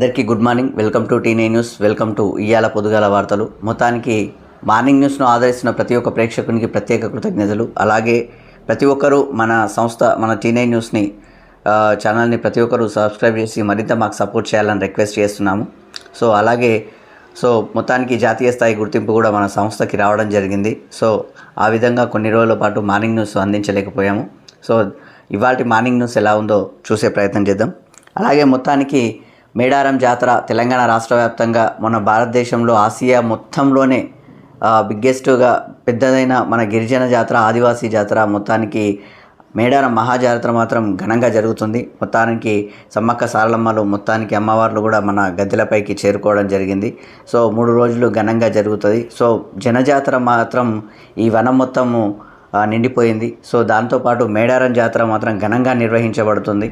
అందరికీ good morning. Welcome to టీ9 news. Welcome to ఇయ్యాల పొద్దుగాల వార్తలు. మొత్తానికి మార్నింగ్ న్యూస్ను ఆదరిస్తున్న ప్రతి ఒక్క ప్రేక్షకునికి ప్రత్యేక కృతజ్ఞతలు. అలాగే ప్రతి ఒక్కరూ మన సంస్థ మన టీ9 న్యూస్ని ఛానల్ని ప్రతి ఒక్కరూ సబ్స్క్రైబ్ చేసి మరింత మాకు సపోర్ట్ చేయాలని రిక్వెస్ట్ చేస్తున్నాము. అలాగే మొత్తానికి జాతీయ స్థాయి గుర్తింపు కూడా మన సంస్థకి రావడం జరిగింది. ఆ విధంగా కొన్ని రోజుల పాటు మార్నింగ్ న్యూస్ అందించలేకపోయాము. ఇవాళ మార్నింగ్ న్యూస్ ఎలా ఉందో చూసే ప్రయత్నం చేద్దాం. అలాగే మొత్తానికి మేడారం జాతర తెలంగాణ రాష్ట్ర వ్యాప్తంగా మన భారతదేశంలో ఆసియా మొత్తంలోనే బిగ్గెస్ట్గా పెద్దదైన మన గిరిజన జాతర, ఆదివాసీ జాతర, మొత్తానికి మేడారం మహాజాతర మాత్రం ఘనంగా జరుగుతుంది. మొత్తానికి సమ్మక్క సారలమ్మలు, మొత్తానికి అమ్మవార్లు కూడా మన గద్దెలపైకి చేరుకోవడం జరిగింది. 3 రోజులు ఘనంగా జరుగుతుంది. జనజాతర మాత్రం ఈ వనం మొత్తము నిండిపోయింది. దాంతోపాటు మేడారం జాతర మాత్రం ఘనంగా నిర్వహించబడుతుంది.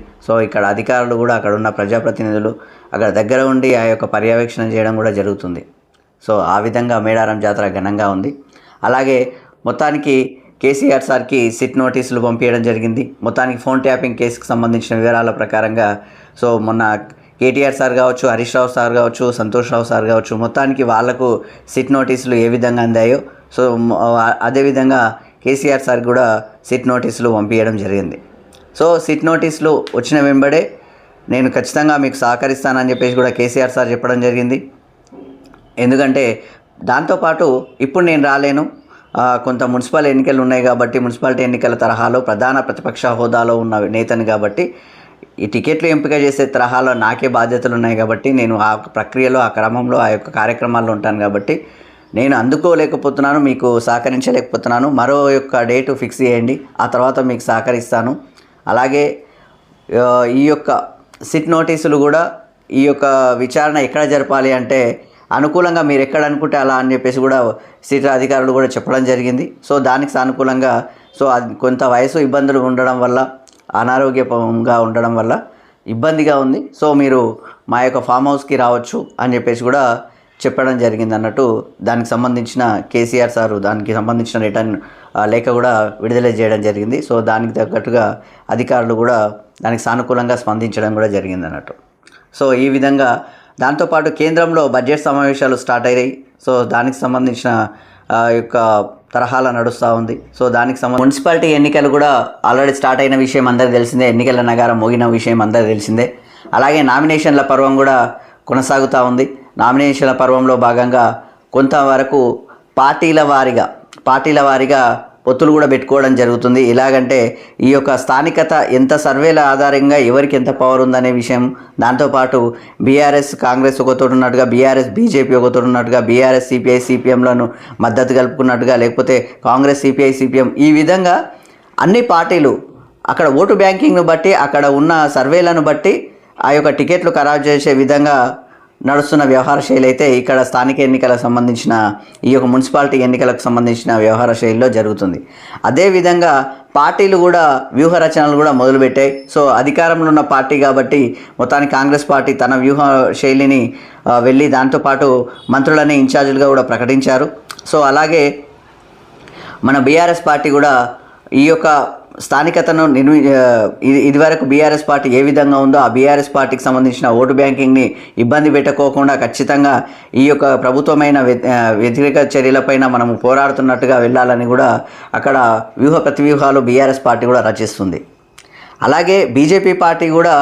ఇక్కడ అధికారులు కూడా, అక్కడ ఉన్న ప్రజాప్రతినిధులు అక్కడ దగ్గర ఉండి ఆ యొక్క పర్యవేక్షణ చేయడం కూడా జరుగుతుంది. ఆ విధంగా మేడారం జాతర ఘనంగా ఉంది. అలాగే మొత్తానికి కేసీఆర్ సార్కి సిట్ నోటీసులు పంపించడం జరిగింది. మొత్తానికి ఫోన్ ట్యాపింగ్ కేసుకు సంబంధించిన వివరాల ప్రకారంగా మొన్న కేటీఆర్ సార్ కావచ్చు, హరీష్ రావు సార్ కావచ్చు, సంతోష్ రావు సార్ కావచ్చు, మొత్తానికి వాళ్లకు సిట్ నోటీసులు ఏ విధంగా అందాయో అదేవిధంగా కేసీఆర్ సార్ కూడా సిట్ నోటీసులు పంపించడం జరిగింది. సిట్ నోటీసులు వచ్చిన వెంబడే నేను ఖచ్చితంగా మీకు సహకరిస్తానని చెప్పేసి కూడా కేసీఆర్ సార్ చెప్పడం జరిగింది. ఎందుకంటే దాంతోపాటు ఇప్పుడు నేను రాలేను, కొంత మున్సిపల్ ఎన్నికలు ఉన్నాయి కాబట్టి, మున్సిపాలిటీ ఎన్నికల తరహాలో ప్రధాన ప్రతిపక్ష హోదాలో ఉన్న నేతను కాబట్టి ఈ టికెట్లు ఎంపిక చేసే తరహాలో నాకే బాధ్యతలు ఉన్నాయి కాబట్టి నేను ఆ ప్రక్రియలో, ఆ క్రమంలో, ఆ యొక్క కార్యక్రమాల్లో ఉంటాను కాబట్టి నేను అందుకోలేకపోతున్నాను, మీకు సహకరించలేకపోతున్నాను. మరో యొక్క డేటు ఫిక్స్ చేయండి, ఆ తర్వాత మీకు సహకరిస్తాను. అలాగే ఈ యొక్క సిట్ నోటీసులు కూడా, ఈ యొక్క విచారణ ఎక్కడ జరపాలి అంటే అనుకూలంగా మీరు ఎక్కడ అనుకుంటే అలా అని చెప్పేసి కూడా సిట్ అధికారులు కూడా చెప్పడం జరిగింది. దానికి సానుకూలంగా అది కొంత వయసు ఇబ్బందులు ఉండడం వల్ల, అనారోగ్యంగా ఉండడం వల్ల ఇబ్బందిగా ఉంది. మీరు మా యొక్క ఫామ్ హౌస్కి రావచ్చు అని చెప్పేసి కూడా చెప్పడం జరిగింది అన్నట్టు దానికి సంబంధించిన కేసీఆర్ సారు దానికి సంబంధించిన రిటర్న్ లేఖ కూడా విడుదల చేయడం జరిగింది. దానికి తగ్గట్టుగా అధికారులు కూడా దానికి సానుకూలంగా స్పందించడం కూడా జరిగింది అన్నట్టు. ఈ విధంగా దాంతోపాటు కేంద్రంలో బడ్జెట్ సమావేశాలు స్టార్ట్ అయ్యాయి. దానికి సంబంధించిన యొక్క తరహాల నడుస్తూ ఉంది. దానికి మున్సిపాలిటీ ఎన్నికలు కూడా ఆల్రెడీ స్టార్ట్ అయిన విషయం అందరికీ తెలిసిందే. ఎన్నికల నగారం మోగిన విషయం అందరికీ తెలిసిందే. అలాగే నామినేషన్ల పర్వం కూడా కొనసాగుతూ ఉంది. నామినేషన్ల పర్వంలో భాగంగా కొంతవరకు పార్టీల వారీగా పొత్తులు కూడా పెట్టుకోవడం జరుగుతుంది. ఎలాగంటే ఈ యొక్క స్థానికత ఎంత సర్వేల ఆధారంగా ఎవరికి ఎంత పవర్ ఉందనే విషయం, దాంతోపాటు బీఆర్ఎస్ కాంగ్రెస్ ఒకతోడు ఉన్నట్టుగా, బీఆర్ఎస్ బీజేపీ ఒకతోడు ఉన్నట్టుగా, బీఆర్ఎస్ సిపిఐ సిపిఎంలను మద్దతు కలుపుకున్నట్టుగా, లేకపోతే కాంగ్రెస్ సిపిఐ సిపిఎం, ఈ విధంగా అన్ని పార్టీలు అక్కడ ఓటు బ్యాంకింగ్ను బట్టి, అక్కడ ఉన్న సర్వేలను బట్టి ఆ యొక్క టికెట్లు ఖరారు చేసే విధంగా నడుస్తున్న వ్యవహార శైలి అయితే ఇక్కడ స్థానిక ఎన్నికలకు సంబంధించిన, ఈ యొక్క మున్సిపాలిటీ ఎన్నికలకు సంబంధించిన వ్యవహార శైలిలో జరుగుతుంది. అదేవిధంగా పార్టీలు కూడా వ్యూహ రచనలు కూడా మొదలుపెట్టాయి. అధికారంలో ఉన్న పార్టీ కాబట్టి మొత్తానికి కాంగ్రెస్ పార్టీ తన వ్యూహ శైలిని వెళ్ళి దాంతోపాటు మంత్రులని ఇన్ఛార్జీలుగా కూడా ప్రకటించారు. అలాగే మన బీఆర్ఎస్ పార్టీ కూడా ఈ యొక్క స్థానికతను ఇదివరకు బీఆర్ఎస్ పార్టీ ఏ విధంగా ఉందో ఆ బీఆర్ఎస్ పార్టీకి సంబంధించిన ఓటు బ్యాంకింగ్ని ఇబ్బంది పెట్టుకోకుండా ఖచ్చితంగా ఈ యొక్క ప్రభుత్వమైన వ్యతిరేక చర్యలపైన మనము పోరాడుతున్నట్టుగా వెళ్ళాలని కూడా అక్కడ ప్రతివ్యూహాలు బీఆర్ఎస్ పార్టీ కూడా రచిస్తుంది. అలాగే బీజేపీ పార్టీ కూడా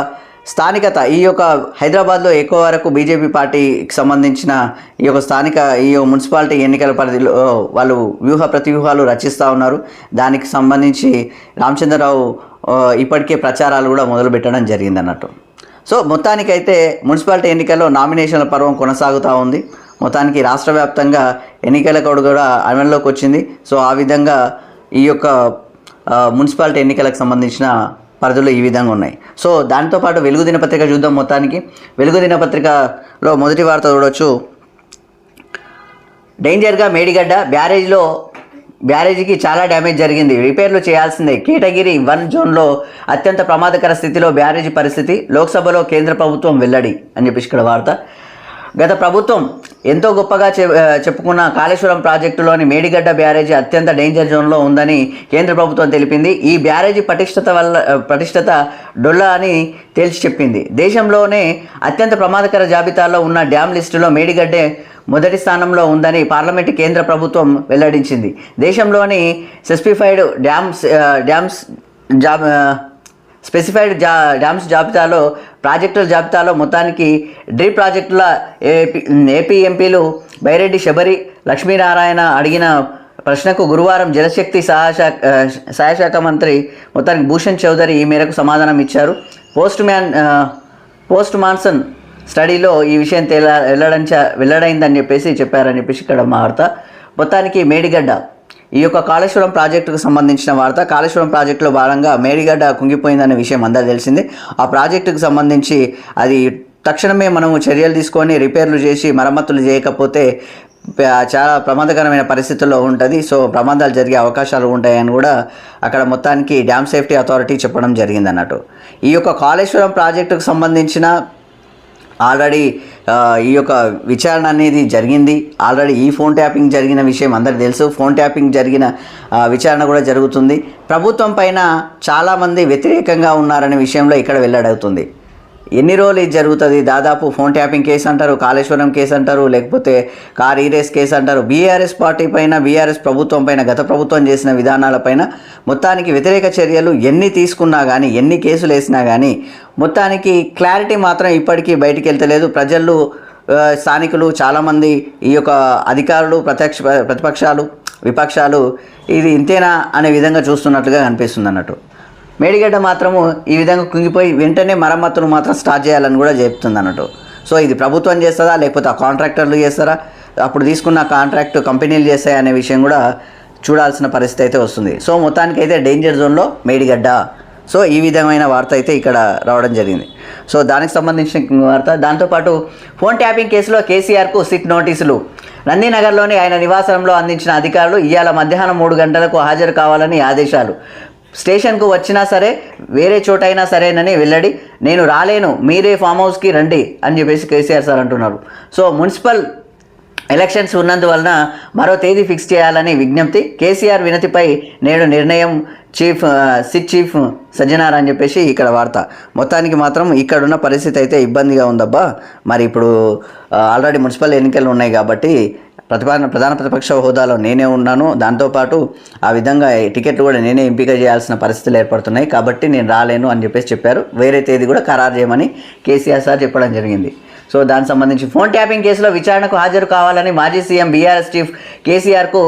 స్థానికత, ఈ యొక్క హైదరాబాద్లో ఎక్కువ వరకు బీజేపీ పార్టీకి సంబంధించిన ఈ యొక్క స్థానిక ఈ మున్సిపాలిటీ ఎన్నికల పరిధిలో వాళ్ళు ప్రతివ్యూహాలు రచిస్తూ ఉన్నారు. దానికి సంబంధించి రామచంద్రరావు ఇప్పటికే ప్రచారాలు కూడా మొదలుపెట్టడం జరిగింది అన్నట్టు. మొత్తానికైతే మున్సిపాలిటీ ఎన్నికల్లో నామినేషన్ల పర్వం కొనసాగుతూ ఉంది. మొత్తానికి రాష్ట్ర వ్యాప్తంగా ఎన్నికల కోడ్ కూడా అమల్లోకి వచ్చింది. ఆ విధంగా ఈ యొక్క మున్సిపాలిటీ ఎన్నికలకు సంబంధించిన పరిధులు ఈ విధంగా ఉన్నాయి. దాంతోపాటు వెలుగు దినపత్రిక చూద్దాం. మొత్తానికి వెలుగు దినపత్రికలో మొదటి వార్త చూడవచ్చు. డేంజర్గా మేడిగడ్డ బ్యారేజీకి చాలా డ్యామేజ్ జరిగింది, రిపేర్లు చేయాల్సిందే. కేటగిరీ 1 జోన్లో అత్యంత ప్రమాదకర స్థితిలో బ్యారేజీ పరిస్థితి, లోక్సభలో కేంద్ర ప్రభుత్వం వెల్లడి అని చెప్పేసి ఇక్కడ వార్త. గత ప్రభుత్వం ఎంతో గొప్పగా చెప్పుకున్న కాళేశ్వరం ప్రాజెక్టులోని మేడిగడ్డ బ్యారేజీ అత్యంత డేంజర్ జోన్లో ఉందని కేంద్ర ప్రభుత్వం తెలిపింది. ఈ బ్యారేజీ పటిష్టత డొల్ల అని తేల్చి చెప్పింది. దేశంలోనే అత్యంత ప్రమాదకర జాబితాలో ఉన్న డ్యామ్ లిస్టులో మేడిగడ్డే మొదటి స్థానంలో ఉందని పార్లమెంటు కేంద్ర ప్రభుత్వం వెల్లడించింది. దేశంలోని స్పెసిఫైడ్ డ్యామ్స్ ప్రాజెక్టుల జాబితాలో మొత్తానికి డ్రీప్ ప్రాజెక్టుల ఏపీ ఎంపీలు బైరెడ్డి శబరి లక్ష్మీనారాయణ అడిగిన ప్రశ్నకు గురువారం జలశక్తి సహాయ శాఖ మంత్రి మొత్తానికి భూషణ్ చౌదరి ఈ మేరకు సమాధానం ఇచ్చారు. పోస్ట్ మాన్సన్ స్టడీలో ఈ విషయం వెల్లడైందని చెప్పారని ఇక్కడ వార్త. మొత్తానికి మేడిగడ్డ ఈ యొక్క కాళేశ్వరం ప్రాజెక్టుకు సంబంధించిన వార్త. కాళేశ్వరం ప్రాజెక్టులో భాగంగా మేడిగడ్డ కుంగిపోయిందనే విషయం అందరూ తెలిసింది. ఆ ప్రాజెక్టుకు సంబంధించి అది తక్షణమే మనము చర్యలు తీసుకొని రిపేర్లు చేసి మరమ్మతులు చేయకపోతే చాలా ప్రమాదకరమైన పరిస్థితుల్లో ఉంటుంది. సో ప్రమాదాలు జరిగే అవకాశాలు ఉంటాయని కూడా అక్కడ మొత్తానికి డ్యామ్ సేఫ్టీ అథారిటీ చెప్పడం జరిగింది అన్నట్టు. ఈ యొక్క కాళేశ్వరం ప్రాజెక్టుకు సంబంధించిన ఆల్రెడీ ఈ యొక్క విచారణ అనేది జరిగింది. ఆల్రెడీ ఈ ఫోన్ ట్యాపింగ్ జరిగిన విషయం అందరికీ తెలుసు. ఫోన్ ట్యాపింగ్ జరిగిన విచారణ కూడా జరుగుతుంది. ప్రభుత్వం పైన చాలామంది వ్యతిరేకంగా ఉన్నారనే విషయంలో ఇక్కడ వెల్లడవుతుంది. ఎన్ని రోజులు ఇది జరుగుతుంది? దాదాపు ఫోన్ ట్యాపింగ్ కేసు అంటారు, కాళేశ్వరం కేసు అంటారు, లేకపోతే కార్ ఈరేస్ కేసు అంటారు. బీఆర్ఎస్ పార్టీ పైన, బీఆర్ఎస్ ప్రభుత్వం పైన, గత ప్రభుత్వం చేసిన విధానాలపైన మొత్తానికి వ్యతిరేక చర్యలు ఎన్ని తీసుకున్నా కానీ, ఎన్ని కేసులు వేసినా కానీ మొత్తానికి క్లారిటీ మాత్రం ఇప్పటికీ బయటికి వెళ్తలేదు. ప్రజలు, స్థానికులు, చాలామంది, ఈ యొక్క అధికారులు, ప్రతిపక్షాలు, విపక్షాలు ఇది ఇంతేనా అనే విధంగా చూస్తున్నట్లుగా కనిపిస్తుంది అన్నట్టు. మేడిగడ్డ మాత్రము ఈ విధంగా కుంగిపోయి వెంటనే మరమ్మతులు మాత్రం స్టార్ట్ చేయాలని కూడా చెప్తుంది అన్నట్టు. సో ఇది ప్రభుత్వం చేస్తుందా లేకపోతే ఆ కాంట్రాక్టర్లు చేస్తారా, అప్పుడు తీసుకున్న కాంట్రాక్ట్ కంపెనీలు చేస్తాయి అనే విషయం కూడా చూడాల్సిన పరిస్థితి అయితే వస్తుంది. సో మొత్తానికి అయితే డేంజర్ జోన్లో మేడిగడ్డ. సో ఈ విధమైన వార్త అయితే ఇక్కడ రావడం జరిగింది. సో దానికి సంబంధించిన వార్త. దాంతోపాటు ఫోన్ ట్యాపింగ్ కేసులో కేసీఆర్కు సిట్ నోటీసులు. నందినగర్లోని ఆయన నివాసంలో అందించిన అధికారులు ఇవాళ మధ్యాహ్నం 3 గంటలకు హాజరు కావాలని ఆదేశాలు. స్టేషన్కు వచ్చినా సరే, వేరే చోటైనా సరేనని వెల్లడి. నేను రాలేను, మీరే ఫామ్ హౌస్కి రండి అని కేసీఆర్ సార్ అంటున్నారు. సో మున్సిపల్ ఎలక్షన్స్ ఉన్నందువలన మరో తేదీ ఫిక్స్ చేయాలని విజ్ఞప్తి. కేసీఆర్ వినతిపై నేడు నిర్ణయం సిట్ చీఫ్ సజ్జనార్ అని ఇక్కడ వార్త. మొత్తానికి మాత్రం ఇక్కడున్న పరిస్థితి అయితే ఇబ్బందిగా ఉందబ్బా. మరి ఇప్పుడు ఆల్రెడీ మున్సిపల్ ఎన్నికలు ఉన్నాయి కాబట్టి ప్రధాన ప్రతిపక్ష హోదాలో నేనే ఉన్నాను. దాంతోపాటు ఆ విధంగా టికెట్లు కూడా నేనే ఎంపిక చేయాల్సిన పరిస్థితులు ఏర్పడుతున్నాయి కాబట్టి నేను రాలేను అని చెప్పారు. వేరే తేదీ కూడా ఖరారు చేయమని కేసీఆర్ సార్ చెప్పడం జరిగింది. సో దానికి సంబంధించి ఫోన్ ట్యాపింగ్ కేసులో విచారణకు హాజరు కావాలని మాజీ సీఎం బీఆర్ఎస్ చీఫ్ కేసీఆర్కు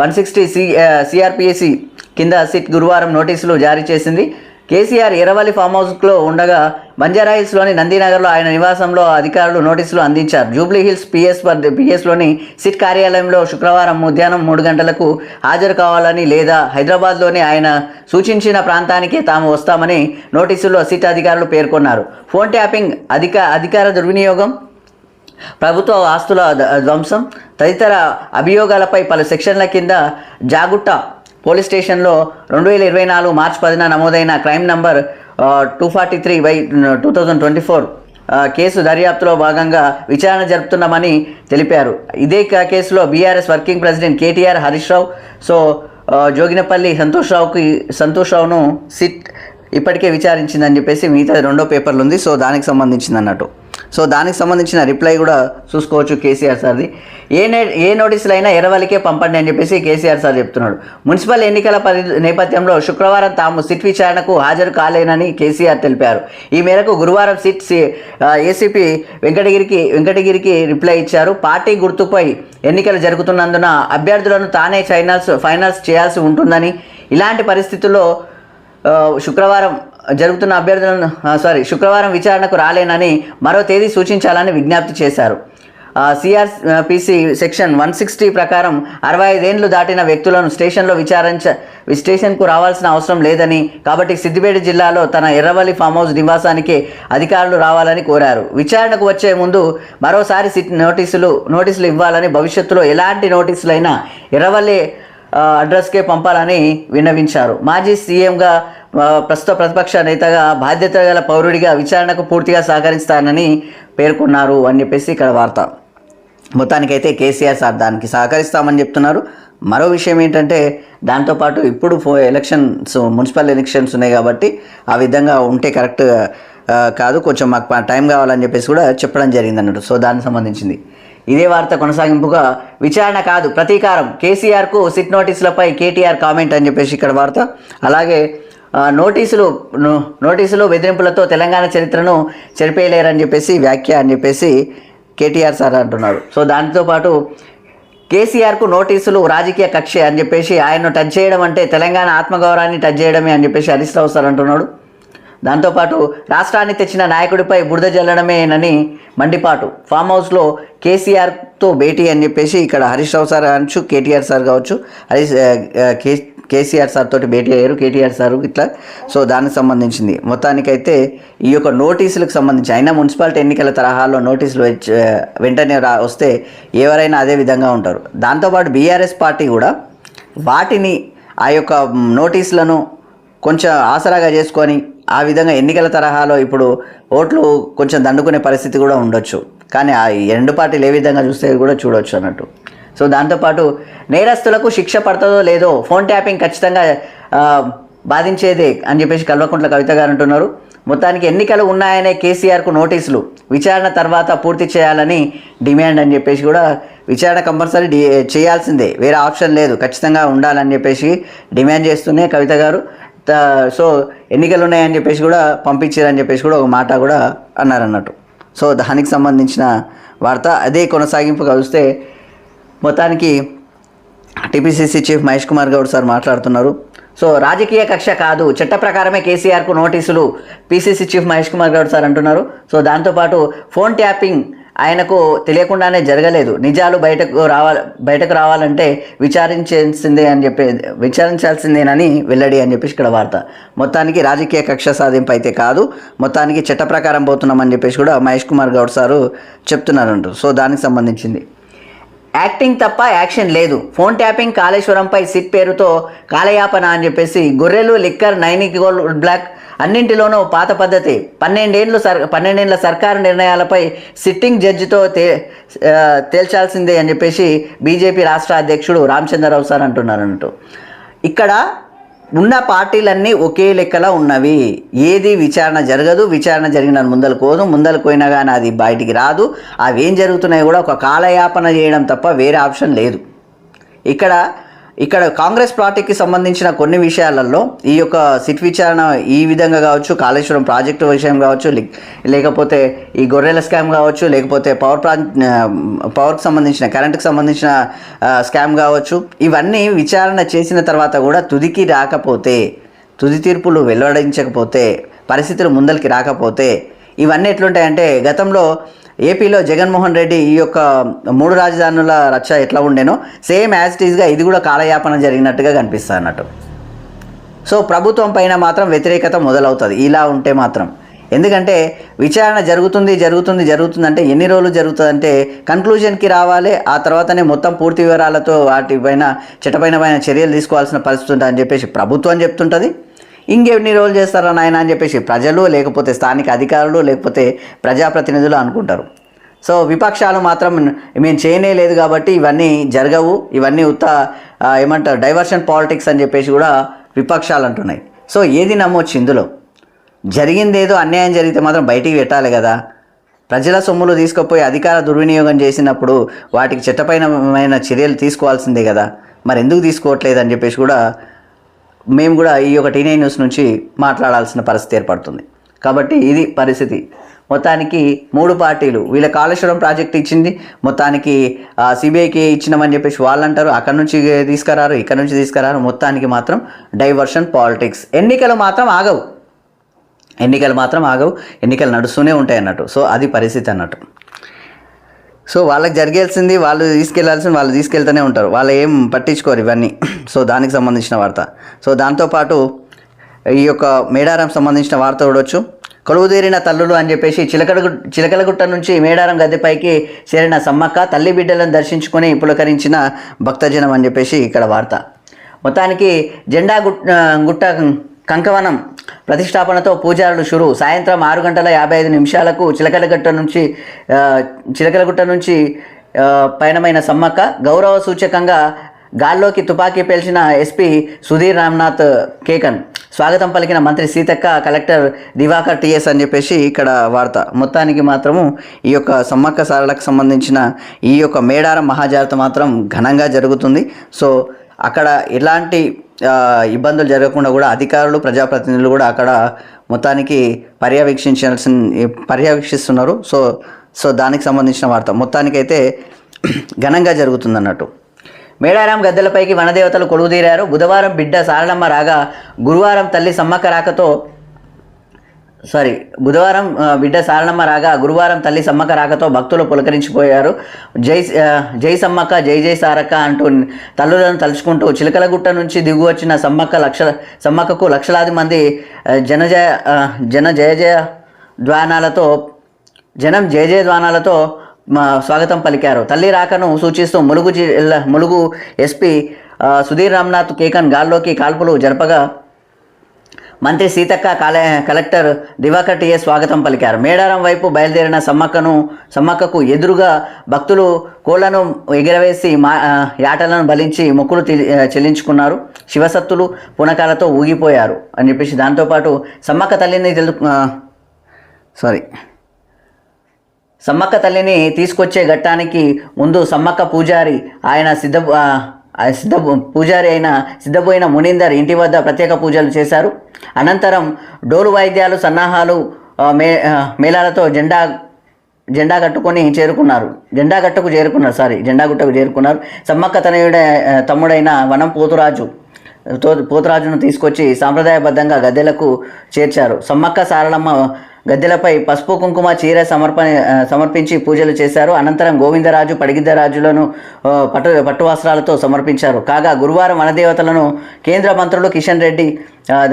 160 సిఆర్పిఎసి కింద సిట్ గురువారం నోటీసులు జారీ చేసింది. కేసీఆర్ ఎర్రవల్లి ఫామ్ హౌస్లో ఉండగా బంజారాహిల్స్లోని నందినగర్లో ఆయన నివాసంలో అధికారులు నోటీసులు అందించారు. జూబ్లీ హిల్స్ పిఎస్లోని సిట్ కార్యాలయంలో శుక్రవారం మధ్యాహ్నం 3 గంటలకు హాజరు కావాలని లేదా హైదరాబాద్లోని ఆయన సూచించిన ప్రాంతానికి తాము వస్తామని నోటీసుల్లో సిట్ అధికారులు పేర్కొన్నారు. ఫోన్ ట్యాపింగ్, అధికార దుర్వినియోగం, ప్రభుత్వ ఆస్తుల ధ్వంసం తదితర అభియోగాలపై పలు సెక్షన్ల కింద జాగుట్ట పోలీస్ స్టేషన్లో 2024 మార్చి 10న నమోదైన క్రైమ్ నంబర్ 243/2024 కేసు దర్యాప్తులో భాగంగా విచారణ జరుపుతున్నామని తెలిపారు. ఇదే కేసులో BRS working president KTR, Harish Rao, Joginapally Santosh రావును సిట్ ఇప్పటికే విచారించిందని మిగతా 2వ పేపర్లు ఉంది. సో దానికి సంబంధించింది అన్నట్టు. సో దానికి సంబంధించిన రిప్లై కూడా చూసుకోవచ్చు కేసీఆర్ సార్ది. ఏ నోటీసులైనా ఎర్రవల్లికే పంపండి అని కేసీఆర్ సార్ చెప్తున్నాడు. మున్సిపల్ ఎన్నికల నేపథ్యంలో శుక్రవారం తాము సిట్ విచారణకు హాజరు కాలేనని కేసీఆర్ తెలిపారు. ఈ మేరకు గురువారం సిట్ ఏసీపీ వెంకటగిరికి రిప్లై ఇచ్చారు. పార్టీ గుర్తుపై ఎన్నికలు జరుగుతున్నందున అభ్యర్థులను తానే ఫైనల్స్ చేయాల్సి ఉంటుందని, ఇలాంటి పరిస్థితుల్లో శుక్రవారం విచారణకు రాలేనని మరో తేదీ సూచించాలని విజ్ఞప్తి చేశారు. సిఆర్పిసి సెక్షన్ 160 ప్రకారం 65 ఏళ్లు దాటిన వ్యక్తులను స్టేషన్కు రావాల్సిన అవసరం లేదని, కాబట్టి సిద్దిపేట జిల్లాలో తన ఎర్రవల్లి ఫామ్ హౌస్ నివాసానికి అధికారులు రావాలని కోరారు. విచారణకు వచ్చే ముందు మరోసారి సిట్ నోటీసులు ఇవ్వాలని, భవిష్యత్తులో ఎలాంటి నోటీసులైనా ఎర్రవల్లి అడ్రస్కే పంపాలని విన్నవించారు. మాజీ సీఎంగా ప్రస్తుత ప్రతిపక్ష నేతగా బాధ్యత గల పౌరుడిగా విచారణకు పూర్తిగా సహకరిస్తానని పేర్కొన్నారు అని చెప్పేసి ఇక్కడ వార్త. మొత్తానికైతే కేసీఆర్ సార్ దానికి సహకరిస్తామని చెప్తున్నారు. మరో విషయం ఏంటంటే దాంతోపాటు ఇప్పుడు ఎలక్షన్స్ మున్సిపల్ ఎలక్షన్స్ ఉన్నాయి కాబట్టి ఆ విధంగా ఉంటే కరెక్ట్ కాదు, కొంచెం మాకు టైం కావాలని చెప్పేసి కూడా చెప్పడం జరిగింది అన్నట్టు. సో దానికి సంబంధించింది ఇదే వార్త కొనసాగింపుగా విచారణ కాదు ప్రతీకారం కేసీఆర్కు సిట్ నోటీసులపై కేటీఆర్ కామెంట్ అని చెప్పేసి ఇక్కడ వార్త. అలాగే నోటీసులు బెదిరింపులతో తెలంగాణ చరిత్రను చెరిపేయలేరని చెప్పేసి వ్యాఖ్య అని చెప్పేసి కేటీఆర్ సార్ అంటున్నారు. సో దాంతోపాటు కేసీఆర్కు నోటీసులు రాజకీయ కక్ష అని చెప్పేసి ఆయన్ను టచ్ చేయడం అంటే తెలంగాణ ఆత్మగౌరవాన్ని టచ్ చేయడమే అని చెప్పేసి హరీష్ రావు సార్ అంటున్నాడు. దాంతోపాటు రాష్ట్రాన్ని తెచ్చిన నాయకుడిపై బురద జల్లడమేనని మండిపాటు. ఫామ్ హౌస్లో కేసీఆర్తో భేటీ అని చెప్పేసి ఇక్కడ హరీష్ రావు సార్ అనొచ్చు, కేటీఆర్ సార్ కావచ్చు, కేసీఆర్ సార్ తోటి భేటీ అయ్యారు కేటీఆర్ సార్ ఇట్లా. సో దానికి సంబంధించింది మొత్తానికైతే ఈ యొక్క నోటీసులకు సంబంధించి అయినా మున్సిపాలిటీ ఎన్నికల తరహాలో నోటీసులు వెంటనే వస్తే ఎవరైనా అదే విధంగా ఉంటారు. దాంతోపాటు బీఆర్ఎస్ పార్టీ కూడా వాటిని ఆ యొక్క నోటీసులను కొంచెం ఆసరాగా చేసుకొని ఆ విధంగా ఎన్నికల తరహాలో ఇప్పుడు ఓట్లు కొంచెం దండుకునే పరిస్థితి కూడా ఉండొచ్చు. కానీ ఆ రెండు పార్టీలు ఏ విధంగా చూస్తే కూడా చూడవచ్చు అన్నట్టు. సో దాంతోపాటు నేరస్తులకు శిక్ష పడుతుందో లేదో ఫోన్ ట్యాపింగ్ ఖచ్చితంగా బాధించేదే అని చెప్పేసి కల్వకుంట్ల కవిత గారు అంటున్నారు. మొత్తానికి ఎన్నికలు ఉన్నాయనే కేసీఆర్కు నోటీసులు విచారణ తర్వాత పూర్తి చేయాలని డిమాండ్ అని చెప్పేసి కూడా విచారణ కంపల్సరీ చేయాల్సిందే, వేరే ఆప్షన్ లేదు, ఖచ్చితంగా ఉండాలని చెప్పేసి డిమాండ్ చేస్తూనే కవిత గారు. సో ఎన్నికలు ఉన్నాయని చెప్పేసి కూడా పంపించారని చెప్పేసి కూడా ఒక మాట కూడా అన్నారన్నట్టు. సో దానికి సంబంధించిన వార్త అదే కొనసాగింపుగా చూస్తే మొత్తానికి TPCC chief Mahesh Kumar Goud sir మాట్లాడుతున్నారు. సో రాజకీయ కక్ష కాదు చట్ట ప్రకారమే కేసీఆర్కు నోటీసులు PCC chief Mahesh Kumar Goud sir అంటున్నారు. సో దాంతోపాటు ఫోన్ ట్యాపింగ్ ఆయనకు తెలియకుండానే జరగలేదు, నిజాలు బయటకు రావాలంటే విచారించాల్సిందేనని వెల్లడి అని చెప్పేసి ఇక్కడ వార్త. మొత్తానికి రాజకీయ కక్ష సాధింపు అయితే కాదు, మొత్తానికి చట్ట ప్రకారం పోతున్నామని చెప్పేసి కూడా మహేష్ కుమార్ గౌడ్ సారు చెప్తున్నారంట. సో దానికి సంబంధించింది యాక్టింగ్ తప్ప యాక్షన్ లేదు, ఫోన్ ట్యాపింగ్ కాళేశ్వరంపై సిట్ పేరుతో కాలయాపన అని చెప్పేసి గొర్రెలు లిక్కర్ నైనిక్ గోల్డ్ బ్లాక్ అన్నింటిలోనూ పాత పద్ధతి. 12 సర్కారు నిర్ణయాలపై సిట్టింగ్ జడ్జితో తేల్చాల్సిందే అని చెప్పేసి బీజేపీ రాష్ట్ర అధ్యక్షుడు రామచంద్రరావు సార్ అంటున్నారన్నట్టు. ఇక్కడ ఉన్న పార్టీలన్నీ ఒకే లెక్కలా ఉన్నవి, ఏది విచారణ జరగదు, విచారణ జరిగిన ముందలకు పోయినా కానీ అది బయటికి రాదు, అవి ఏం జరుగుతున్నాయి కూడా ఒక కాలయాపన చేయడం తప్ప వేరే ఆప్షన్ లేదు. ఇక్కడ కాంగ్రెస్ పార్టీకి సంబంధించిన కొన్ని విషయాలలో ఈ యొక్క సిట్ విచారణ ఈ విధంగా కావచ్చు, కాళేశ్వరం ప్రాజెక్టు విషయం కావచ్చు, లేకపోతే ఈ గొర్రెల స్కామ్ కావచ్చు, లేకపోతే పవర్కి సంబంధించిన కరెంటుకు సంబంధించిన స్కామ్ కావచ్చు, ఇవన్నీ విచారణ చేసిన తర్వాత కూడా తుదికి రాకపోతే, తుది తీర్పులు వెల్లడించకపోతే, పరిస్థితులు ముందరికి రాకపోతే ఇవన్నీ ఎట్లుంటాయంటే గతంలో ఏపీలో జగన్మోహన్ రెడ్డి ఈ యొక్క 3 రాజధానుల రచ్చ ఎట్లా ఉండేనో సేమ్ యాజ్ ఇట్ ఈజ్గా ఇది కూడా కాలయాపన జరిగినట్టుగా కనిపిస్తుంది అన్నట్టు. సో ప్రభుత్వం పైన మాత్రం వ్యతిరేకత మొదలవుతుంది ఇలా ఉంటే మాత్రం. ఎందుకంటే విచారణ జరుగుతుంది అంటే ఎన్ని రోజులు జరుగుతుంది అంటే కన్క్లూజన్కి రావాలి, ఆ తర్వాతనే మొత్తం పూర్తి వివరాలతో వాటిపైన చట్టపైన చర్యలు తీసుకోవాల్సిన పరిస్థితి ఉంటుంది అని చెప్పేసి ప్రభుత్వం చెప్తుంటుంది. ఇంకెన్ని రోజులు చేస్తారా నాయన అని చెప్పేసి ప్రజలు, లేకపోతే స్థానిక అధికారులు, లేకపోతే ప్రజాప్రతినిధులు అనుకుంటారు. సో విపక్షాలు మాత్రం మేము చేయలేదు కాబట్టి ఇవన్నీ జరగవు, ఇవన్నీ ఏమంటారు డైవర్షన్ పాలిటిక్స్ అని చెప్పేసి కూడా విపక్షాలు అంటున్నాయి. సో ఏది నమ్మొచ్చు ఇందులో? జరిగిందేదో అన్యాయం జరిగితే మాత్రం బయటికి పెట్టాలి కదా. ప్రజల సొమ్ములు తీసుకుపోయి అధికార దుర్వినియోగం చేసినప్పుడు వాటికి చట్టపరమైన చర్యలు తీసుకోవాల్సిందే కదా, మరి ఎందుకు తీసుకోవట్లేదు అని చెప్పేసి కూడా మేము కూడా ఈ యొక్క టీ9 న్యూస్ నుంచి మాట్లాడాల్సిన పరిస్థితి ఏర్పడుతుంది. కాబట్టి ఇది పరిస్థితి. మొత్తానికి 3 పార్టీలు వీళ్ళ కాళేశ్వరం ప్రాజెక్ట్ ఇచ్చింది, మొత్తానికి సిబిఐకి ఇచ్చినామని చెప్పేసి వాళ్ళు అంటారు, అక్కడి నుంచి తీసుకురారు, ఇక్కడ నుంచి తీసుకురారు, మొత్తానికి మాత్రం డైవర్షన్ పాలిటిక్స్. ఎన్నికలు మాత్రం ఆగవు, ఎన్నికలు నడుస్తూనే ఉంటాయి అన్నట్టు. సో అది పరిస్థితి అన్నట్టు. సో వాళ్ళకి జరిగేసింది వాళ్ళు తీసుకెళ్తూనే ఉంటారు, వాళ్ళు ఏం పట్టించుకోరు ఇవన్నీ. సో దానికి సంబంధించిన వార్త. సో దాంతోపాటు ఈ యొక్క మేడారం సంబంధించిన వార్త చూడవచ్చు. కొలువుదీరిన తల్లులు అని చెప్పేసి చిలకలగుట్ట నుంచి మేడారం గద్దెపైకి చేరిన సమ్మక్క తల్లి బిడ్డలను దర్శించుకొని పులకరించిన భక్తజనం అని చెప్పేసి ఇక్కడ వార్త. మొత్తానికి జెండా గుట్ట కంకవనం ప్రతిష్టాపనతో పూజారులు షురు. సాయంత్రం 6:55 చిలకలగుట్ట నుంచి పయనమైన సమ్మక్క గౌరవ సూచకంగా గాల్లోకి తుపాకీ పేల్చిన ఎస్పీ సుధీర్ రామ్నాథ్ కేకన్. స్వాగతం పలికిన మంత్రి సీతక్క, కలెక్టర్ దివాకర్ టిఎస్ అని చెప్పేసి ఇక్కడ వార్త. మొత్తానికి మాత్రము ఈ యొక్క సమ్మక్క సారలకు సంబంధించిన ఈ యొక్క మేడారం మహాజాతర మాత్రం ఘనంగా జరుగుతుంది. సో అక్కడ ఎలాంటి ఇబ్బందులు జరగకుండా కూడా అధికారులు, ప్రజాప్రతినిధులు కూడా అక్కడ మొత్తానికి పర్యవేక్షిస్తున్నారు. సో దానికి సంబంధించిన వార్త మొత్తానికైతే ఘనంగా జరుగుతుంది అన్నట్టు. మేడారం గద్దెలపైకి వనదేవతలు కొలువుదీరారు. బుధవారం బిడ్డ సారలమ్మ రాగా గురువారం తల్లి సమ్మక్క రాకతో గురువారం తల్లి సమ్మక్క రాకతో భక్తులు పులకరించిపోయారు. జై సమ్మక్క, జై జై సారక్క అంటూ తల్లులను తలుచుకుంటూ చిలకలగుట్ట నుంచి దిగువచ్చిన సమ్మక్కకు లక్షలాది మంది జనం జయ జయ ధ్వానాలతో స్వాగతం పలికారు. తల్లి రాకను సూచిస్తూ ములుగు ఎస్పీ సుధీర్ రామ్నాథ్ కేకన్ గాల్లోకి కాల్పులు జరపగా మంత్రి సీతక్క, కలెక్టర్ దివాకర్ టిఎస్ స్వాగతం పలికారు. మేడారం వైపు బయలుదేరిన సమ్మక్కకు ఎదురుగా భక్తులు కోళ్లను ఎగిరవేసి యాటలను బలించి మొక్కులు చెల్లించుకున్నారు. శివసత్తులు పునకాలతో ఊగిపోయారు అని చెప్పేసి దాంతోపాటు సమ్మక్క తల్లిని తీసుకొచ్చే ఘట్టానికి ముందు సమ్మక్క పూజారి అయిన సిద్ధపోయిన మునీందర్ ఇంటి వద్ద ప్రత్యేక పూజలు చేశారు. అనంతరం డోలు వాయిద్యాలు, సన్నాహాలు, మేళాలతో జెండాగట్టుకు చేరుకున్నారు. సమ్మక్క తమ్ముడైన వనం పోతురాజును తీసుకొచ్చి సాంప్రదాయబద్ధంగా గద్దెలకు చేర్చారు. సమ్మక్క సారలమ్మ గద్దెలపై పసుపు కుంకుమ చీర సమర్పించి పూజలు చేశారు. అనంతరం గోవిందరాజు, పడిగిద్దరాజులను పట్టు వస్త్రాలతో సమర్పించారు. కాగా గురువారం వనదేవతలను కేంద్ర మంత్రులు కిషన్ రెడ్డి,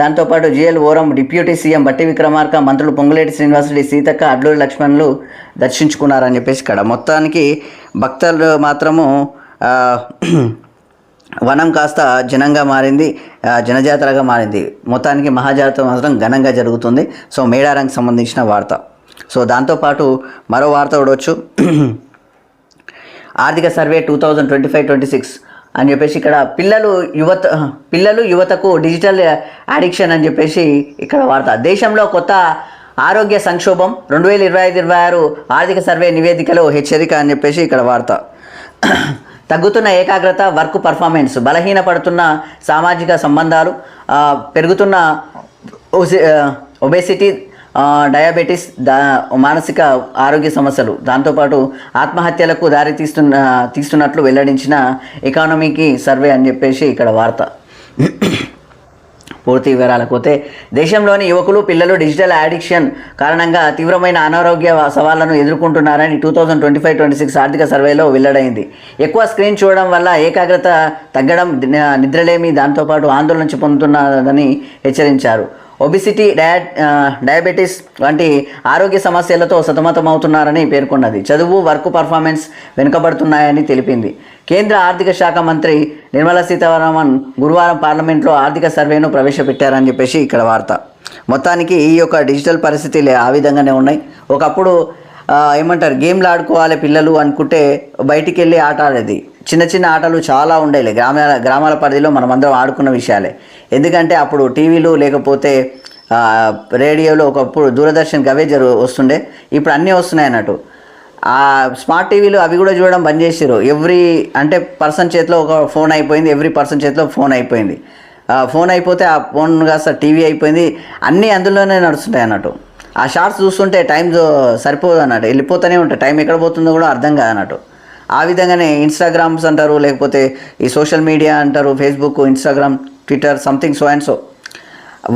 దాంతోపాటు జిఎల్ ఓరం, డిప్యూటీ సీఎం బట్టి విక్రమార్క, మంత్రులు పొంగులేటి శ్రీనివాసరెడ్డి, సీతక్క, అడ్లూరి లక్ష్మణులు దర్శించుకున్నారని చెప్పేసి ఇక్కడ మొత్తానికి భక్తులు మాత్రము వనం కాస్త జనజాతరగా మారింది. మొత్తానికి మహాజాతర మాత్రం ఘనంగా జరుగుతుంది. సో మేడారానికి సంబంధించిన వార్త. సో దాంతోపాటు మరో వార్త చూడవచ్చు. ఆర్థిక సర్వే 2025-26 అని చెప్పేసి ఇక్కడ పిల్లలు యువతకు డిజిటల్ అడిక్షన్ అని చెప్పేసి ఇక్కడ వార్త. దేశంలో కొత్త ఆరోగ్య సంక్షోభం 2025-26 ఆర్థిక సర్వే నివేదికలో హెచ్చరిక అని చెప్పేసి ఇక్కడ వార్త. తగ్గుతున్న ఏకాగ్రత, వర్క్ పర్ఫార్మెన్స్, బలహీనపడుతున్న సామాజిక సంబంధాలు, పెరుగుతున్న ఒబేసిటీ, డయాబెటీస్, మానసిక ఆరోగ్య సమస్యలు, దాంతోపాటు ఆత్మహత్యలకు తీస్తున్నట్లు వెల్లడించిన ఎకానమీకి సర్వే అని చెప్పేసి ఇక్కడ వార్త. పూర్తి వివరాలకు పోతే దేశంలోని యువకులు, పిల్లలు డిజిటల్ అడిక్షన్ కారణంగా తీవ్రమైన అనారోగ్య సవాళ్లను ఎదుర్కొంటున్నారని 2025-26 ఆర్థిక సర్వేలో వెల్లడైంది. ఎక్కువ స్క్రీన్ చూడడం వల్ల ఏకాగ్రత తగ్గడం, నిద్రలేమి, దాంతోపాటు ఆందోళన పొందుతున్నదని హెచ్చరించారు. ఒబిసిటీ, డయాబెటీస్ వంటి ఆరోగ్య సమస్యలతో సతమతమవుతున్నారని పేర్కొన్నది. చదువు, వర్క్ పర్ఫార్మెన్స్ వెనుకబడుతున్నాయని తెలిపింది. కేంద్ర ఆర్థిక శాఖ మంత్రి నిర్మలా సీతారామన్ గురువారం పార్లమెంట్లో ఆర్థిక సర్వేను ప్రవేశపెట్టారని చెప్పేసి ఇక్కడ వార్త. మొత్తానికి ఈ యొక్క డిజిటల్ పరిస్థితులు ఆ విధంగానే ఉన్నాయి. ఒకప్పుడు గేమ్లు ఆడుకోవాలి పిల్లలు అనుకుంటే బయటికి వెళ్ళి ఆట ఆడేది. చిన్న ఆటలు చాలా ఉండేవి. గ్రామాల పరిధిలో మనమందరం ఆడుకున్న విషయాలే. ఎందుకంటే అప్పుడు టీవీలు లేకపోతే రేడియోలో ఒకప్పుడు దూరదర్శన్ అవే వస్తుండే. ఇప్పుడు అన్నీ వస్తున్నాయి అన్నట్టు. ఆ స్మార్ట్ టీవీలు అవి కూడా చూడడం బంద్ చేసారు. పర్సన్ చేతిలో ఒక ఫోన్ అయిపోయింది. పర్సన్ చేతిలో ఫోన్ అయిపోయింది. ఫోన్ అయిపోతే ఆ ఫోన్ కాస్త టీవీ అయిపోయింది. అన్నీ అందులోనే నడుస్తుంటాయి అన్నట్టు. ఆ షార్ట్స్ చూస్తుంటే టైం సరిపోదు అన్నట్టు, వెళ్ళిపోతూనే ఉంటాయి. టైం ఎక్కడ పోతుందో కూడా అర్థం కాదు అన్నట్టు. ఆ విధంగానే ఇన్స్టాగ్రామ్స్ అంటారు, లేకపోతే ఈ సోషల్ మీడియా అంటారు, Facebook, Instagram, Twitter, something so and so.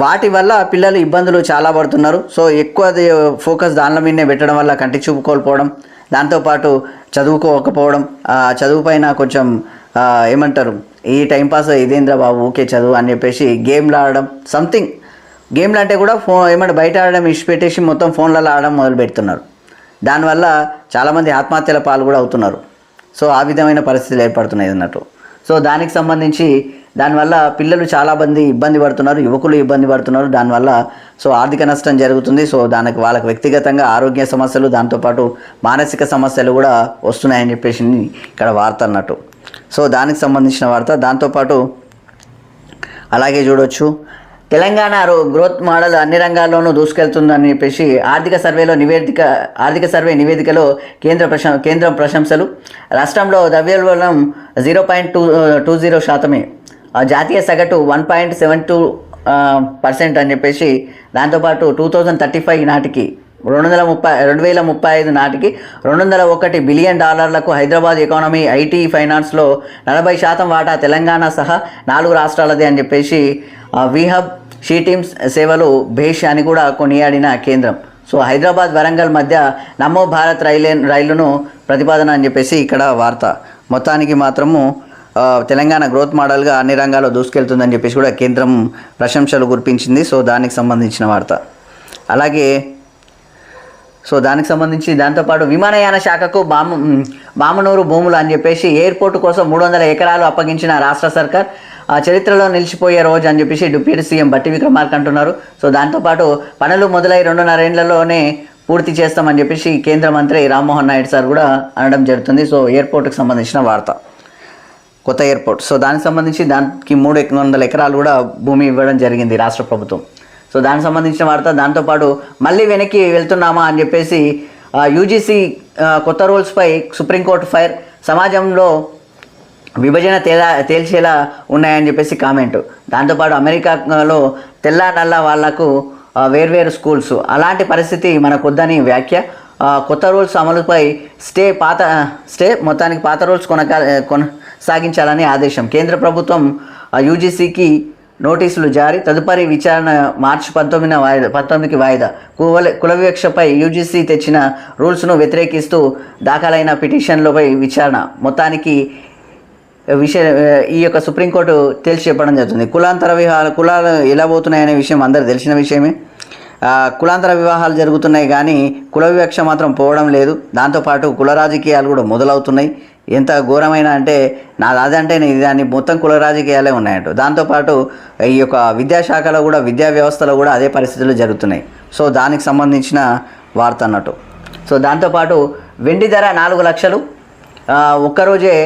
వాటి వల్ల పిల్లలు ఇబ్బందులు చాలా పడుతున్నారు. సో ఎక్కువ ఫోకస్ దానిలో మీదనే పెట్టడం వల్ల కంటి చూపు కోల్పోవడం, దాంతోపాటు చదువుకోకపోవడం, చదువు పైన కొంచెం ఈ టైంపాస్ ఇదేంద్ర బాబు ఊకే చదువు అని చెప్పేసి గేమ్లు ఆడడం, సంథింగ్ గేమ్లు అంటే కూడా బయట ఆడడం ఇష్టపెట్టేసి మొత్తం ఫోన్లలో ఆడడం మొదలు పెడుతున్నారు. దానివల్ల చాలామంది ఆత్మహత్యల పాలు కూడా అవుతున్నారు. సో ఆ విధమైన పరిస్థితులు ఏర్పడుతున్నాయి అన్నట్టు. సో దానికి సంబంధించి దానివల్ల పిల్లలు చాలామంది ఇబ్బంది పడుతున్నారు, యువకులు ఇబ్బంది పడుతున్నారు. దానివల్ల సో ఆర్థిక నష్టం జరుగుతుంది. సో దానికి వాళ్ళకి వ్యక్తిగతంగా ఆరోగ్య సమస్యలు, దాంతోపాటు మానసిక సమస్యలు కూడా వస్తున్నాయని చెప్పేసి ఇక్కడ వార్త అన్నట్టు. సో దానికి సంబంధించిన వార్త. దాంతోపాటు అలాగే చూడొచ్చు, తెలంగాణ గ్రోత్ మోడల్ అన్ని రంగాల్లోనూ దూసుకెళ్తుందని చెప్పేసి ఆర్థిక సర్వే నివేదికలో కేంద్రం ప్రశంసలు. రాష్ట్రంలో ద్రవ్యోల్బణం 0.20%, జాతీయ సగటు 1.72% అని చెప్పేసి, దాంతోపాటు 2035 నాటికి 2035 నాటికి $201 బిలియన్ హైదరాబాద్ ఎకానమీ, ఐటీ, ఫైనాన్స్లో 40% వాటా తెలంగాణ సహా 4 రాష్ట్రాలదే అని చెప్పేసి వీహబ్ షీ టీమ్స్ సేవలు భేష్ అని కూడా కొనియాడిన కేంద్రం. సో హైదరాబాద్ వరంగల్ మధ్య నమో భారత్ రైలును ప్రతిపాదన అని చెప్పేసి ఇక్కడ వార్త. మొత్తానికి మాత్రము తెలంగాణ గ్రోత్ మోడల్గా అన్ని రంగాల్లో దూసుకెళ్తుందని చెప్పేసి కూడా కేంద్రం ప్రశంసలు కురిపించింది. సో దానికి సంబంధించిన వార్త. అలాగే సో దానికి సంబంధించి దాంతోపాటు విమానయాన శాఖకు మామనూరు భూములు అని చెప్పేసి ఎయిర్పోర్టు కోసం 300 ఎకరాలు అప్పగించిన రాష్ట్ర సర్కార్ చరిత్రలో నిలిచిపోయే రోజు అని చెప్పేసి డిప్యూటీ సీఎం బట్టి విక్రమార్క అంటున్నారు. సో దాంతోపాటు పనులు మొదలై 2.5 ఏళ్లలోనే పూర్తి చేస్తామని చెప్పేసి కేంద్ర మంత్రి రామ్మోహన్ నాయుడు సార్ కూడా అనడం జరుగుతుంది. సో ఎయిర్పోర్ట్కి సంబంధించిన వార్త, కొత్త ఎయిర్పోర్ట్. సో దానికి సంబంధించి దానికి 300 ఎకరాలు కూడా భూమి ఇవ్వడం జరిగింది రాష్ట్ర ప్రభుత్వం. సో దానికి సంబంధించిన వార్త. దాంతోపాటు మళ్ళీ వెనక్కి వెళ్తున్నామా అని చెప్పేసి యూజీసీ కొత్త రూల్స్పై సుప్రీంకోర్టు ఫైర్, సమాజంలో విభజన తేల్చేలా ఉన్నాయని చెప్పేసి కామెంటు. దాంతోపాటు అమెరికాలో తెల్ల నల్ల వాళ్లకు వేర్వేరు స్కూల్స్, అలాంటి పరిస్థితి మనకొద్దని వ్యాఖ్య. కొత్త రూల్స్ అమలుపై మొత్తానికి పాత రూల్స్ కొనసాగించాలని ఆదేశం. కేంద్ర ప్రభుత్వం యూజీసీకి నోటీసులు జారీ, తదుపరి విచారణ మార్చి 19కి వాయిదా. కుల వివక్షపై యూజీసీ తెచ్చిన రూల్స్ను వ్యతిరేకిస్తూ దాఖలైన పిటిషన్లపై విచారణ. మొత్తానికి ఈ యొక్క సుప్రీంకోర్టు తేల్చి చెప్పడం జరుగుతుంది. కులాలు ఎలా పోతున్నాయనే విషయం అందరూ తెలిసిన విషయమే. కులాంతర వివాహాలు జరుగుతున్నాయి కానీ కుల వివక్ష మాత్రం పోవడం లేదు. దాంతోపాటు కుల రాజకీయాలు కూడా మొదలవుతున్నాయి. ఎంత ఘోరమైన అంటే అదంటే దాన్ని మొత్తం కుల రాజకీయాలే ఉన్నాయంట. దాంతోపాటు ఈ యొక్క విద్యాశాఖలో కూడా, విద్యా వ్యవస్థలో కూడా అదే పరిస్థితులు జరుగుతున్నాయి. సో దానికి సంబంధించిన వార్త అన్నట్టు. సో దాంతోపాటు వెండి ధర 4 లక్షలు, ఒక్కరోజే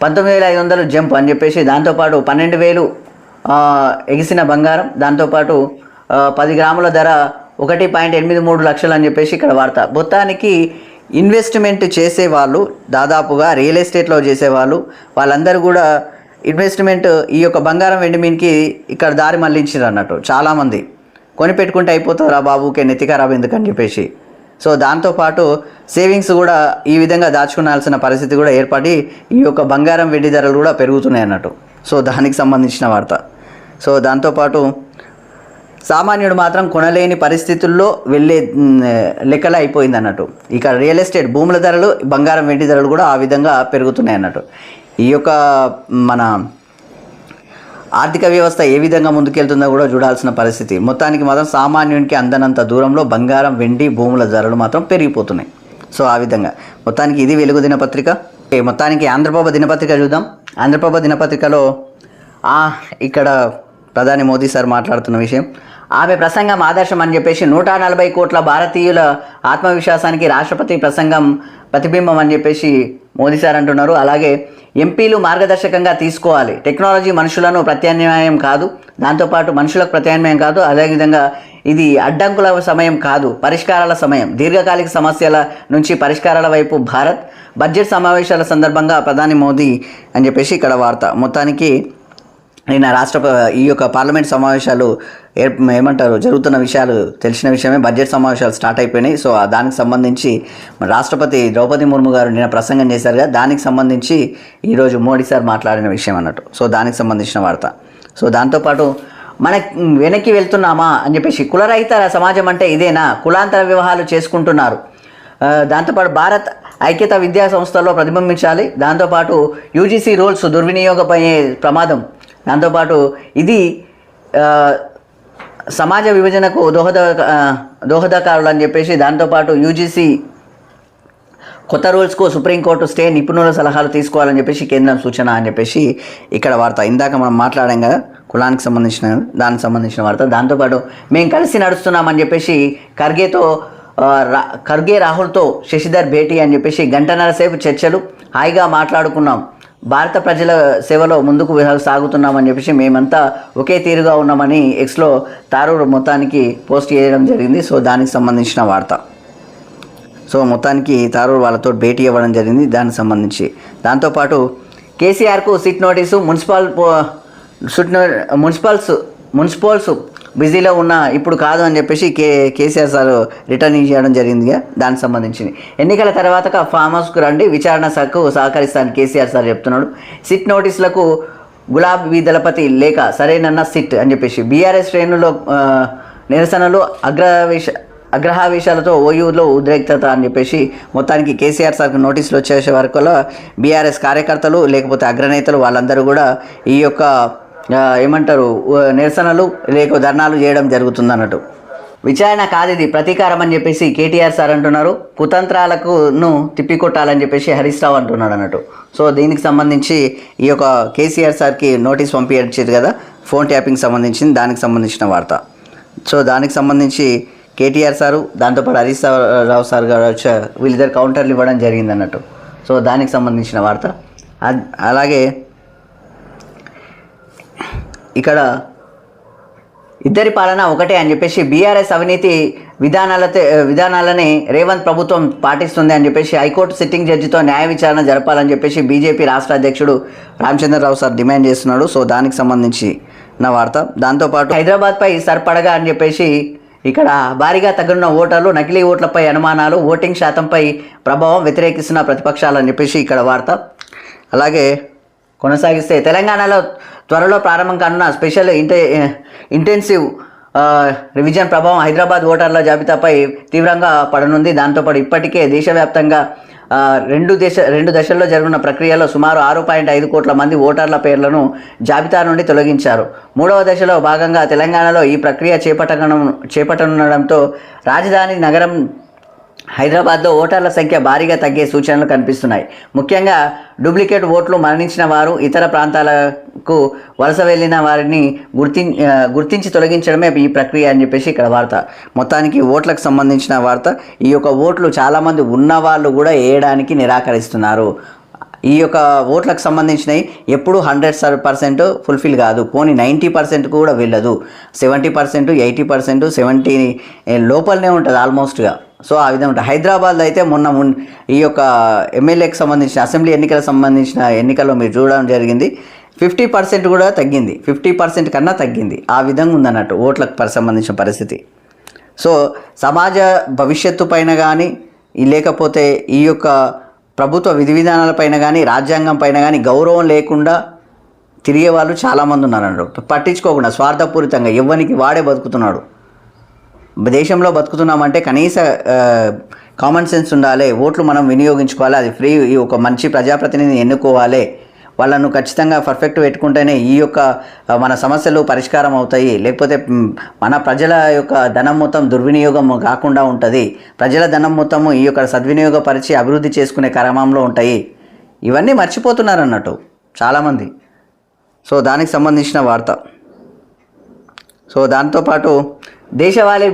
19,500 జంప్ అని చెప్పేసి, దాంతోపాటు 12,000 ఎగిసిన బంగారం, దాంతోపాటు 10 గ్రాముల ధర 1.83 లక్షలు అని చెప్పేసి ఇక్కడ వార్త. మొత్తానికి ఇన్వెస్ట్మెంట్ చేసేవాళ్ళు, దాదాపుగా రియల్ ఎస్టేట్లో చేసేవాళ్ళు, వాళ్ళందరూ కూడా ఇన్వెస్ట్మెంట్ ఈ యొక్క బంగారం వెండి మీన్కి ఇక్కడ దారి మళ్లించారు అన్నట్టు. చాలామంది కొనిపెట్టుకుంటే అయిపోతారా బాబుకే నెత్తిఖరాబ్ ఎందుకని చెప్పేసి. సో దాంతోపాటు సేవింగ్స్ కూడా ఈ విధంగా దాచుకోవాల్సిన పరిస్థితి కూడా ఏర్పడి ఈ యొక్క బంగారం వెండి ధరలు కూడా పెరుగుతున్నాయి అన్నట్టు. సో దానికి సంబంధించిన వార్త. సో దాంతోపాటు సామాన్యుడు మాత్రం కొనలేని పరిస్థితుల్లో వెళ్ళే లెక్కలు అయిపోయింది అన్నట్టు. ఇక రియల్ ఎస్టేట్ భూముల ధరలు, బంగారం వెండి ధరలు కూడా ఆ విధంగా పెరుగుతున్నాయి అన్నట్టు. ఈ యొక్క మన ఆర్థిక వ్యవస్థ ఏ విధంగా ముందుకెళ్తుందో కూడా చూడాల్సిన పరిస్థితి. మొత్తానికి మాత్రం సామాన్యునికి అందనంత దూరంలో బంగారం వెండి భూముల ధరలు మాత్రం పెరిగిపోతున్నాయి. సో ఆ విధంగా మొత్తానికి ఇది వెలుగు దినపత్రిక. మొత్తానికి ఆంధ్రప్రభ దినపత్రిక చూద్దాం. ఆంధ్రప్రభ దినపత్రికలో ఇక్కడ ప్రధాని మోదీ సార్ మాట్లాడుతున్న విషయం, ఆమె ప్రసంగం ఆదర్శం అని చెప్పేసి 140 కోట్ల భారతీయుల ఆత్మవిశ్వాసానికి రాష్ట్రపతి ప్రసంగం ప్రతిబింబం అని చెప్పేసి మోదీ సార్ అంటున్నారు. అలాగే ఎంపీలు మార్గదర్శకంగా తీసుకోవాలి, టెక్నాలజీ మనుషులను ప్రత్యామ్నాయం కాదు, దాంతోపాటు మనుషులకు ప్రత్యామ్నాయం కాదు, అదేవిధంగా ఇది అడ్డంకుల సమయం కాదు, పరిష్కారాల సమయం, దీర్ఘకాలిక సమస్యల నుంచి పరిష్కారాల వైపు భారత్, బడ్జెట్ సమావేశాల సందర్భంగా ప్రధాని మోదీ అని చెప్పేసి ఇక్కడ వార్త. మొత్తానికి నిన్న ఈ యొక్క పార్లమెంట్ సమావేశాలు జరుగుతున్న విషయాలు తెలిసిన విషయమే. బడ్జెట్ సమావేశాలు స్టార్ట్ అయిపోయినాయి. సో దానికి సంబంధించి రాష్ట్రపతి ద్రౌపది ముర్ము గారు నిన్న ప్రసంగం చేశారు కదా, దానికి సంబంధించి ఈరోజు మోడీ సార్ మాట్లాడిన విషయం అన్నట్టు. సో దానికి సంబంధించిన వార్త. సో దాంతోపాటు వెనక్కి వెళ్తున్నామా అని చెప్పేసి, కులరహిత సమాజం అంటే ఇదేనా, కులాంతర వివాహాలు చేసుకుంటున్నారు, దాంతోపాటు భారత్ ఐక్యత విద్యా సంస్థల్లో ప్రతిబింబించాలి, దాంతోపాటు యూజీసీ రూల్స్ దుర్వినియోగమయ్యే ప్రమాదం, దాంతోపాటు ఇది సమాజ విభజనకు దోహదకారులు అని చెప్పేసి, దాంతోపాటు యూజీసీ కొత్త రూల్స్కు సుప్రీంకోర్టు స్టే, నిపుణుల సలహాలు తీసుకోవాలని చెప్పేసి కేంద్రం సూచన అని చెప్పేసి ఇక్కడ వార్త. ఇందాక మనం మాట్లాడాం కదా కులానికి సంబంధించిన దానికి సంబంధించిన వార్త. దాంతోపాటు మేము కలిసి నడుస్తున్నామని చెప్పేసి ఖర్గే రాహుల్తో శశిధర్ భేటీ అని చెప్పేసి గంటన్నర సేపు చర్చలు, హాయిగా మాట్లాడుకున్నాం, భారత ప్రజల సేవలో ముందుకు సాగుతున్నామని చెప్పేసి మేమంతా ఒకే తీరుగా ఉన్నామని ఎక్స్లో తారూర్ మొత్తానికి పోస్ట్ చేయడం జరిగింది. సో దానికి సంబంధించిన వార్త. సో మొత్తానికి తారూర్ వాళ్ళతో భేటీ ఇవ్వడం జరిగింది దానికి సంబంధించి. దాంతోపాటు కేసీఆర్కు సిట్ నోటీసు, మున్సిపల్స్ బిజీలో ఉన్న ఇప్పుడు కాదు అని చెప్పేసి కేసీఆర్ సార్ రిటర్న్ ఇవ్వడం జరిగింది. దానికి సంబంధించి ఎన్నికల తర్వాత ఫామ్ హౌస్కు రండి, విచారణ శాఖకు సహకరిస్తానని కేసీఆర్ సార్ చెప్తున్నాడు. సిట్ నోటీసులకు గులాబీ దళపతి లేఖ సరేనన్న సిట్ అని చెప్పేసి బీఆర్ఎస్ శ్రేణుల్లో నిరసనలు, అగ్రహావేశాలతో ఓయూలో ఉద్రిక్తత అని చెప్పేసి మొత్తానికి కేసీఆర్ సార్కి నోటీసులు వచ్చేసే వరకు బీఆర్ఎస్ కార్యకర్తలు లేకపోతే అగ్రనేతలు వాళ్ళందరూ కూడా ఈ యొక్క నిరసనలు ధర్నాలు చేయడం జరుగుతుంది అన్నట్టు. విచారణ కాదు ఇది ప్రతీకారం అని చెప్పేసి కేటీఆర్ సార్ అంటున్నారు. కుతంత్రాలకును తిప్పికొట్టాలని చెప్పేసి హరీష్ రావు అంటున్నాడు అన్నట్టు. సో దీనికి సంబంధించి ఈ యొక్క కేసీఆర్ సార్కి నోటీస్ పంపించారు కదా ఫోన్ ట్యాపింగ్ సంబంధించింది, దానికి సంబంధించిన వార్త. సో దానికి సంబంధించి కేటీఆర్ సారు దాంతోపాటు హరీష్ రావు సార్ గారు వీళ్ళిద్దరు కౌంటర్లు ఇవ్వడం జరిగింది అన్నట్టు. సో దానికి సంబంధించిన వార్త. అలాగే ఇక్కడ ఇద్దరి పాలన ఒకటే అని చెప్పేసి బీఆర్ఎస్ అవినీతి విధానాలనే రేవంత్ ప్రభుత్వం పాటిస్తుంది అని చెప్పేసి హైకోర్టు సిట్టింగ్ జడ్జితో న్యాయ విచారణ జరపాలని చెప్పేసి బీజేపీ రాష్ట్ర అధ్యక్షుడు రామచంద్రరావు సార్ డిమాండ్ చేస్తున్నాడు. సో దానికి సంబంధించి నా వార్త. దాంతోపాటు హైదరాబాద్పై సర్పడగా అని చెప్పేసి ఇక్కడ భారీగా తగ్గున్న ఓటర్లు, నకిలీ ఓట్లపై అనుమానాలు, ఓటింగ్ శాతంపై ప్రభావం, వ్యతిరేకిస్తున్న ప్రతిపక్షాలు అని చెప్పేసి ఇక్కడ వార్త. అలాగే కొనసాగిస్తే తెలంగాణలో త్వరలో ప్రారంభం కానున్న స్పెషల్ ఇంటెన్సివ్ రివిజన్ ప్రభావం హైదరాబాద్ ఓటర్ల జాబితాపై తీవ్రంగా పడనుంది. దాంతోపాటు ఇప్పటికే దేశవ్యాప్తంగా రెండు దశల్లో జరుగుతున్న ప్రక్రియలో సుమారు 6.5 కోట్ల మంది ఓటర్ల పేర్లను జాబితా నుండి తొలగించారు. 3వ దశలో భాగంగా తెలంగాణలో ఈ ప్రక్రియ చేపట్టనుండడంతో రాజధాని నగరం హైదరాబాద్లో ఓటర్ల సంఖ్య భారీగా తగ్గే సూచనలు కనిపిస్తున్నాయి. ముఖ్యంగా డూప్లికేట్ ఓట్లు, మరణించిన వారు, ఇతర ప్రాంతాలకు వలస వెళ్ళిన వారిని గుర్తించి తొలగించడమే ఈ ప్రక్రియ అని చెప్పేసి ఇక్కడ వార్త. మొత్తానికి ఓట్లకు సంబంధించిన వార్త. ఈ యొక్క ఓట్లు చాలామంది ఉన్నవాళ్ళు కూడా వేయడానికి నిరాకరిస్తున్నారు. ఈ యొక్క ఓట్లకు సంబంధించినవి ఎప్పుడు 100% ఫుల్ఫిల్ కాదు, పోనీ 90% కూడా వెళ్ళదు. 70%, 80%, 70 లోపలనే ఉంటుంది ఆల్మోస్ట్గా. సో ఆ విధంగా ఉంటుంది. హైదరాబాద్లో అయితే మొన్న ఈ యొక్క ఎమ్మెల్యేకి సంబంధించిన అసెంబ్లీ ఎన్నికలకు సంబంధించిన ఎన్నికల్లో మీరు చూడడం జరిగింది, 50% కూడా తగ్గింది, 50% కన్నా తగ్గింది. ఆ విధంగా ఉందన్నట్టు ఓట్లకు సంబంధించిన పరిస్థితి. సో సమాజ భవిష్యత్తు పైన కానీ లేకపోతే ఈ యొక్క ప్రభుత్వ విధి విధానాలపైన కానీ రాజ్యాంగం పైన కానీ గౌరవం లేకుండా తిరిగే వాళ్ళు చాలామంది ఉన్నారన్నట్టు. పట్టించుకోకుండా స్వార్థపూరితంగా ఎవ్వనికి వాడే బతుకుతున్నాడు. దేశంలో బతుకుతున్నామంటే కనీస కామన్ సెన్స్ ఉండాలి, ఓట్లు మనం వినియోగించుకోవాలి, అది ఫ్రీ, ఒక మంచి ప్రజాప్రతినిధిని ఎన్నుకోవాలి, వాళ్ళను ఖచ్చితంగా పర్ఫెక్ట్ పెట్టుకుంటేనే ఈ యొక్క మన సమస్యలు పరిష్కారం అవుతాయి, లేకపోతే మన ప్రజల యొక్క ధనం మొత్తం దుర్వినియోగం కాకుండా ఉంటుంది, ప్రజల ధనం మొత్తము ఈ యొక్క సద్వినియోగపరిచి అభివృద్ధి చేసుకునే క్రమంలో ఉంటాయి. ఇవన్నీ మర్చిపోతున్నారు అన్నట్టు చాలామంది. సో దానికి సంబంధించిన వార్త. సో దాంతోపాటు దేశవాళీ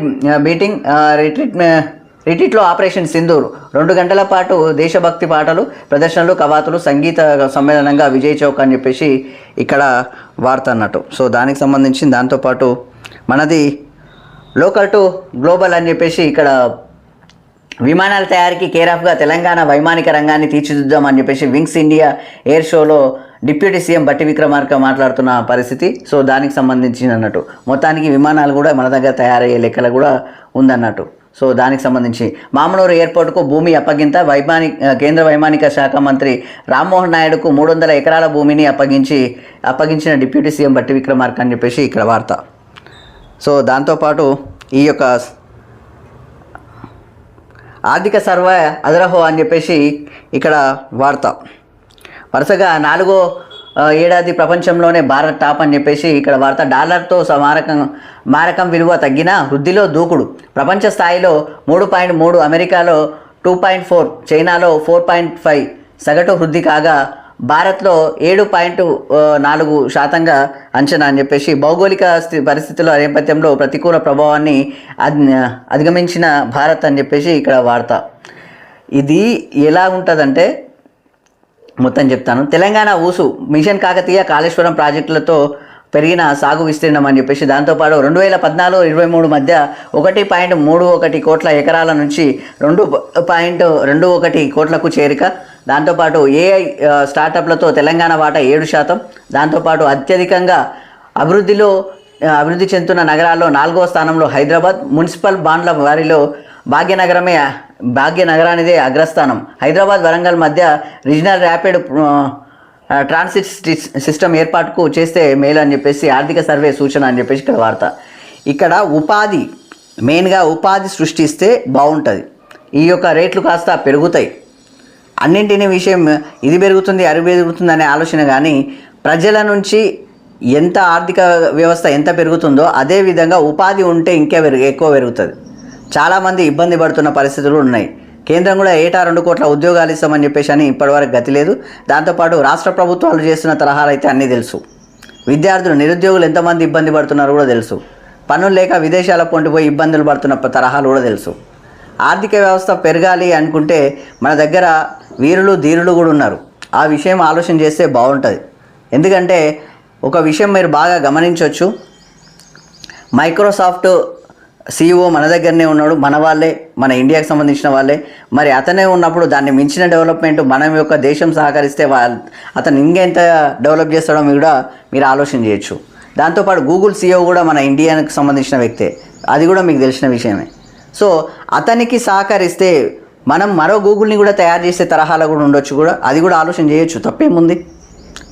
మీటింగ్ రిట్రీట్లో ఆపరేషన్ సింధూర్ 2 గంటల పాటు దేశభక్తి పాటలు, ప్రదర్శనలు, కవాతులు, సంగీత సమ్మేళనంగా విజయ్ చౌక్ అని చెప్పేసి ఇక్కడ వార్త అన్నట్టు. సో దానికి సంబంధించి దాంతోపాటు మనది లోకల్ టు గ్లోబల్ అని చెప్పేసి ఇక్కడ విమానాల తయారీకి కేరాఫ్గా తెలంగాణ వైమానిక రంగాన్ని తీర్చిదిద్దామని చెప్పేసి వింగ్స్ ఇండియా ఎయిర్ షోలో డిప్యూటీ సీఎం బట్టి విక్రమార్క మాట్లాడుతున్న పరిస్థితి. సో దానికి సంబంధించి అన్నట్టు మొత్తానికి విమానాలు కూడా మన దగ్గర తయారయ్యే లెక్కలు కూడా ఉందన్నట్టు. సో దానికి సంబంధించి మామనూరు ఎయిర్పోర్టుకు భూమి అప్పగింత, కేంద్ర వైమానిక శాఖ మంత్రి రామ్మోహన్ నాయుడుకు 300 ఎకరాల భూమిని అప్పగించిన డిప్యూటీ సీఎం బట్టి విక్రమార్క అని చెప్పేసి ఇక్కడ వార్త. సో దాంతోపాటు ఈ యొక్క ఆర్థిక సర్వే అదరహో అని చెప్పేసి ఇక్కడ వార్త. వరుసగా 4వ ఏడాది ప్రపంచంలోనే భారత్ టాప్ అని చెప్పేసి ఇక్కడ వార్త. డాలర్తో మారకం విలువ తగ్గిన వృద్ధిలో దూకుడు, ప్రపంచ స్థాయిలో 3.3, అమెరికాలో 2.4, చైనాలో 4.5 సగటు వృద్ధి కాగా భారత్లో 7.4% అంచనా అని చెప్పేసి భౌగోళిక పరిస్థితుల నేపథ్యంలో ప్రతికూల ప్రభావాన్ని అధిగమించిన భారత్ అని చెప్పేసి ఇక్కడ వార్త. ఇది ఎలా ఉంటుందంటే మొత్తం చెప్తాను. తెలంగాణ ఊసు మిషన్ కాకతీయ కాళేశ్వరం ప్రాజెక్టులతో పెరిగిన సాగు విస్తీర్ణం అని చెప్పేసి దాంతోపాటు 2014-23 మధ్య 1.31 కోట్ల ఎకరాల నుంచి 2.21 కోట్లకు చేరిక. దాంతోపాటు ఏఐ స్టార్టప్లతో తెలంగాణ వాటా 7%. దాంతోపాటు అత్యధికంగా అభివృద్ధి చెందుతున్న నగరాల్లో 4వ స్థానంలో హైదరాబాద్. మున్సిపల్ బాండ్ల వారిలో భాగ్యనగరానిదే అగ్రస్థానం. హైదరాబాద్ వరంగల్ మధ్య రీజనల్ ర్యాపిడ్ ట్రాన్సిట్ సిస్టమ్ ఏర్పాటుకు చేస్తే మేలు అని చెప్పేసి ఆర్థిక సర్వే సూచన అని చెప్పేసి ఇక్కడ వార్త. ఇక్కడ మెయిన్గా ఉపాధి సృష్టిస్తే బాగుంటుంది. ఈ యొక్క రేట్లు కాస్త పెరుగుతాయి. అన్నింటినీ విషయం ఇది పెరుగుతుంది అది పెరుగుతుంది అనే ఆలోచన కానీ ప్రజల నుంచి ఎంత ఆర్థిక వ్యవస్థ ఎంత పెరుగుతుందో అదేవిధంగా ఉపాధి ఉంటే ఇంకా ఎక్కువ పెరుగుతుంది. చాలామంది ఇబ్బంది పడుతున్న పరిస్థితులు ఉన్నాయి. కేంద్రం కూడా ఏటా 2 కోట్ల ఉద్యోగాలు ఇస్తామని చెప్పేసి అని ఇప్పటివరకు గతి లేదు. దాంతోపాటు రాష్ట్ర ప్రభుత్వాలు చేస్తున్న తరహాలు అయితే అన్నీ తెలుసు. విద్యార్థులు నిరుద్యోగులు ఎంతమంది ఇబ్బంది పడుతున్నారో కూడా తెలుసు. పనులు లేక విదేశాల పొంటిపోయి ఇబ్బందులు పడుతున్న తరహాలు కూడా తెలుసు. ఆర్థిక వ్యవస్థ పెరగాలి అనుకుంటే మన దగ్గర వీరులు ధీరులు కూడా ఉన్నారు. ఆ విషయం ఆలోచన చేస్తే బాగుంటుంది. ఎందుకంటే ఒక విషయం మీరు బాగా గమనించవచ్చు. మైక్రోసాఫ్ట్ CEO మన దగ్గరనే ఉన్నాడు. మన వాళ్ళే, మన ఇండియాకి సంబంధించిన వాళ్ళే. మరి అతనే ఉన్నప్పుడు దాన్ని మించిన డెవలప్మెంట్ మనం యొక్క దేశం సహకరిస్తే అతను ఇంకెంత డెవలప్ చేస్తాడో మీరు ఆలోచన చేయొచ్చు. దాంతోపాటు గూగుల్ CEO కూడా మన ఇండియాకి సంబంధించిన వ్యక్తే. అది కూడా మీకు తెలిసిన విషయమే. సో అతనికి సహకరిస్తే మనం మరో గూగుల్ని కూడా తయారు చేసే తరహాలో కూడా ఉండొచ్చు. అది కూడా ఆలోచన చేయొచ్చు. తప్పేముంది?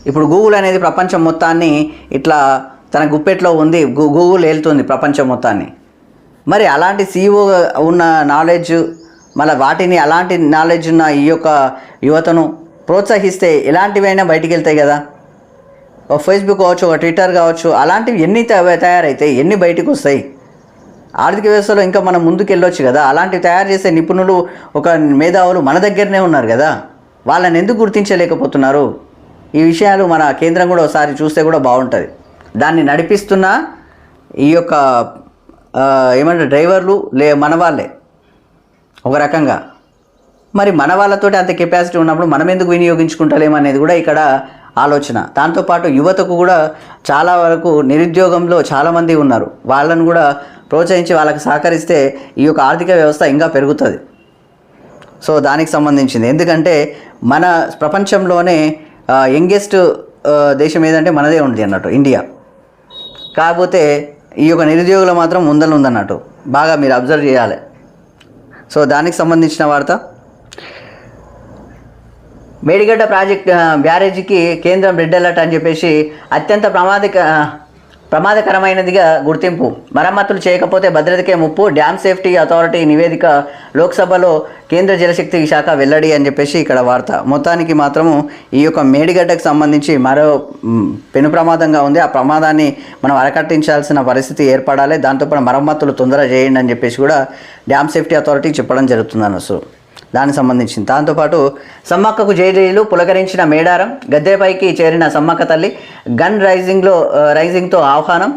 ఇప్పుడు గూగుల్ అనేది ప్రపంచం మొత్తాన్ని ఇట్లా తన గుప్పెట్లో ఉంది. గూగుల్ ఏలుతుంది ప్రపంచం మొత్తాన్ని. మరి అలాంటి CEO ఉన్న నాలెడ్జ్, మళ్ళీ వాటిని అలాంటి నాలెడ్జ్ ఉన్న ఈ యొక్క యువతను ప్రోత్సహిస్తే ఎలాంటివైనా బయటికి వెళ్తాయి కదా. ఒక ఫేస్బుక్ కావచ్చు, ఒక ట్విట్టర్ కావచ్చు, అలాంటివి ఎన్ని తయారైతాయి, ఎన్ని బయటకు వస్తాయి. ఆర్థిక వ్యవస్థలో ఇంకా మనం ముందుకు వెళ్ళొచ్చు కదా. అలాంటివి తయారు చేసే నిపుణులు, ఒక మేధావులు మన దగ్గరనే ఉన్నారు కదా. వాళ్ళని ఎందుకు గుర్తించలేకపోతున్నారు? ఈ విషయాలు మన కేంద్రం కూడా ఒకసారి చూస్తే కూడా బాగుంటుంది. దాన్ని నడిపిస్తున్న ఈ యొక్క ఏమంటారు డ్రైవర్లు మన వాళ్ళే ఒక రకంగా. మరి మన వాళ్ళతోటి అంత కెపాసిటీ ఉన్నప్పుడు మనం ఎందుకు వినియోగించుకుంటలేమనేది కూడా ఇక్కడ ఆలోచన. దాంతోపాటు యువతకు కూడా చాలా వరకు నిరుద్యోగంలో చాలామంది ఉన్నారు. వాళ్ళను కూడా ప్రోత్సహించి వాళ్ళకి సహకరిస్తే ఈ యొక్క ఆర్థిక వ్యవస్థ ఇంకా పెరుగుతుంది. సో దానికి సంబంధించింది. ఎందుకంటే మన ప్రపంచంలోనే యంగెస్ట్ దేశం ఏదంటే మనదే ఉంది అన్నట్టు, ఇండియా. కాకపోతే ఈ యొక్క నిరుద్యోగులు మాత్రం ముందర ఉందన్నట్టు బాగా మీరు అబ్జర్వ్ చేయాలి. సో దానికి సంబంధించిన వార్త. మేడిగడ్డ బ్యారేజీకి కేంద్రం రెడ్ అలర్ట్ అని చెప్పేసి అత్యంత ప్రమాదకరమైనదిగా గుర్తింపు. మరమ్మతులు చేయకపోతే భద్రతకే ముప్పు. డ్యామ్ సేఫ్టీ అథారిటీ నివేదిక లోక్సభలో కేంద్ర జలశక్తి శాఖ వెల్లడి అని చెప్పేసి ఇక్కడ వార్త. మొత్తానికి మాత్రము ఈ యొక్క మేడిగడ్డకు సంబంధించి మరో పెను ప్రమాదంగా ఉంది. ఆ ప్రమాదాన్ని మనం అరకట్టించాల్సిన పరిస్థితి ఏర్పడాలి. దాంతోపాటు మరమ్మతులు తొందరగా చేయండి అని చెప్పేసి కూడా డ్యామ్ సేఫ్టీ అథారిటీ చెప్పడం జరుగుతుంది అన్నట్టు దానికి సంబంధించింది. దాంతోపాటు సమ్మక్కకు జైలు పులకరించిన మేడారం. గద్దెపైకి చేరిన సమ్మక్క తల్లి. గన్ రైజింగ్తో ఆహ్వానం.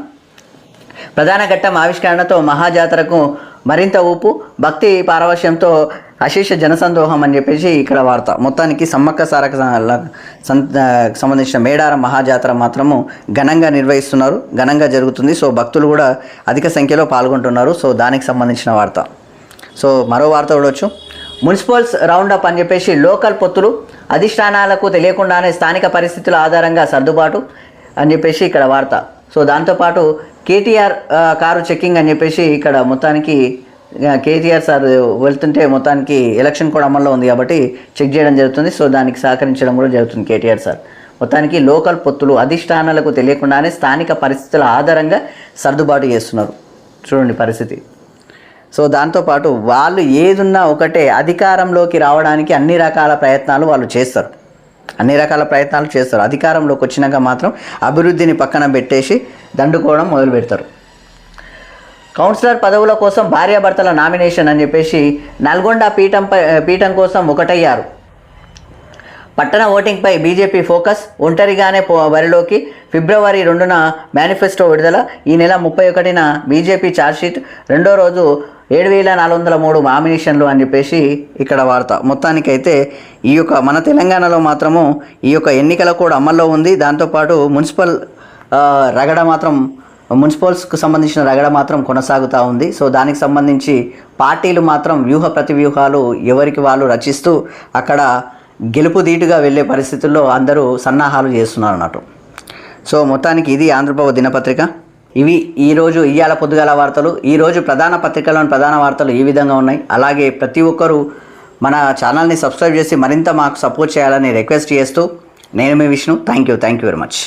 ప్రధాన ఘట్టం ఆవిష్కరణతో మహాజాతరకు మరింత ఊపు. భక్తి పారవశ్యంతో అశేష జనసందోహం అని చెప్పేసి ఇక్కడ వార్త. మొత్తానికి సమ్మక్క సారక సంబంధించిన మేడారం మహాజాతర మాత్రము ఘనంగా నిర్వహిస్తున్నారు, ఘనంగా జరుగుతుంది. సో భక్తులు కూడా అధిక సంఖ్యలో పాల్గొంటున్నారు. సో దానికి సంబంధించిన వార్త. సో మరో వార్త చూడవచ్చు. మున్సిపల్స్ రౌండప్ అని చెప్పేసి లోకల్ పొత్తులు అధిష్టానాలకు తెలియకుండానే స్థానిక పరిస్థితుల ఆధారంగా సర్దుబాటు అని చెప్పేసి ఇక్కడ వార్త. సో దాంతోపాటు కేటీఆర్ కారు చెక్కింగ్ అని చెప్పేసి ఇక్కడ మొత్తానికి కేటీఆర్ సార్ వెళ్తుంటే మొత్తానికి ఎలక్షన్ కూడా అమల్లో ఉంది కాబట్టి చెక్ చేయడం జరుగుతుంది. సో దానికి సహకరించడం కూడా జరుగుతుంది కేటీఆర్ సార్. మొత్తానికి లోకల్ పొత్తులు అధిష్టానాలకు తెలియకుండానే స్థానిక పరిస్థితుల ఆధారంగా సర్దుబాటు చేస్తున్నారు. చూడండి పరిస్థితి. సో దాంతోపాటు వాళ్ళు ఏదున్నా ఒకటే, అధికారంలోకి రావడానికి అన్ని రకాల ప్రయత్నాలు వాళ్ళు చేస్తారు. అధికారంలోకి వచ్చినాక మాత్రం అభివృద్ధిని పక్కన పెట్టేసి దండుకోవడం మొదలు పెడతారు. కౌన్సిలర్ పదవుల కోసం భార్యాభర్తల నామినేషన్ అని చెప్పేసి నల్గొండ పీఠం కోసం ఒకటయ్యారు. పట్టణ ఓటింగ్పై బీజేపీ ఫోకస్, ఒంటరిగానే బరిలోకి, ఫిబ్రవరి 2న మేనిఫెస్టో విడుదల, ఈ నెల 31న బీజేపీ ఛార్జ్షీట్, రెండో రోజు 7,403 నామినేషన్లు అని చెప్పేసి ఇక్కడ వార్త. మొత్తానికైతే ఈ యొక్క మన తెలంగాణలో మాత్రము ఈ యొక్క ఎన్నికల కూడా అమల్లో ఉంది. దాంతోపాటు మున్సిపల్స్కు సంబంధించిన రగడ మాత్రం కొనసాగుతూ ఉంది. సో దానికి సంబంధించి పార్టీలు మాత్రం ప్రతివ్యూహాలు ఎవరికి వాళ్ళు రచిస్తూ అక్కడ గెలుపు ధీటుగా వెళ్ళే పరిస్థితుల్లో అందరూ సన్నాహాలు చేస్తున్నారు అన్నట్టు. సో మొత్తానికి ఇది ఆంధ్రప్రభ దినపత్రిక. ఇవి ఈరోజు ఇయ్యాల పొద్దుగాల వార్తలు. ఈరోజు ప్రధాన పత్రికలోని ప్రధాన వార్తలు ఈ విధంగా ఉన్నాయి. అలాగే ప్రతి ఒక్కరూ మన ఛానల్ని సబ్స్క్రైబ్ చేసి మరింత మాకు సపోర్ట్ చేయాలని రిక్వెస్ట్ చేస్తూ నేను మీ Vishnu. Thank you very much.